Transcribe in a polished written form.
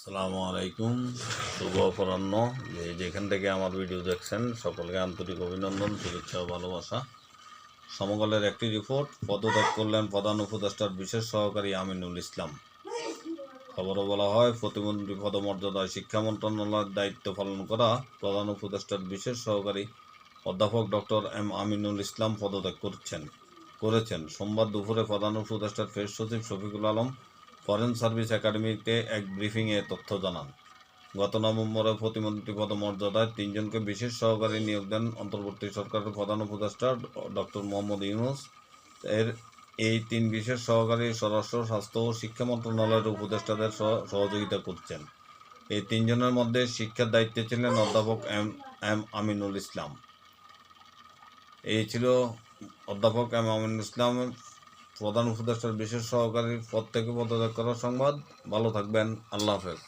আসসালামু আলাইকুম। শুভ অপরাহ্ন। যেখান থেকে আমার ভিডিও দেখছেন সকলকে আন্তরিক অভিনন্দন, শুভেচ্ছা ও ভালোবাসা। সমকালের একটি রিপোর্ট, পদত্যাগ করলেন প্রধান উপদেষ্টার বিশেষ সহকারী আমিনুল ইসলাম। খবরে বলা হয়, প্রতিমন্ত্রী পদমর্যাদায় শিক্ষা মন্ত্রণালয়ের দায়িত্ব পালন করা প্রধান উপদেষ্টার বিশেষ সহকারী অধ্যাপক ডক্টর এম আমিনুল ইসলাম পদত্যাগ করেছেন। সোমবার দুপুরে প্রধান উপদেষ্টার প্রেস সচিব শফিকুল আলম ফরেন সার্ভিস একাডেমিতে এক ব্রিফিংয়ে তথ্য জানান। গত নভেম্বরে প্রতিমন্ত্রী পদমর্যাদায় তিনজনকে বিশেষ সহকারী নিয়োগ দেন অন্তর্বর্তী সরকারের প্রধান উপদেষ্টা ডক্টর মোহাম্মদ ইউনূস। এই তিন বিশেষ সহকারী স্বরাষ্ট্র, স্বাস্থ্য ও শিক্ষা মন্ত্রণালয়ের উপদেষ্টাদের সহযোগিতা করছেন। এই তিনজনের মধ্যে শিক্ষার দায়িত্বে ছিলেন অধ্যাপক এম আমিনুল ইসলাম। এই ছিল অধ্যাপক এম আমিনুল ইসলাম প্রধান উপদেষ্টার বিশেষ সহকারীর পদ থেকে পদত্যাগ করার সংবাদ। ভালো থাকবেন। আল্লাহ হাফেজ।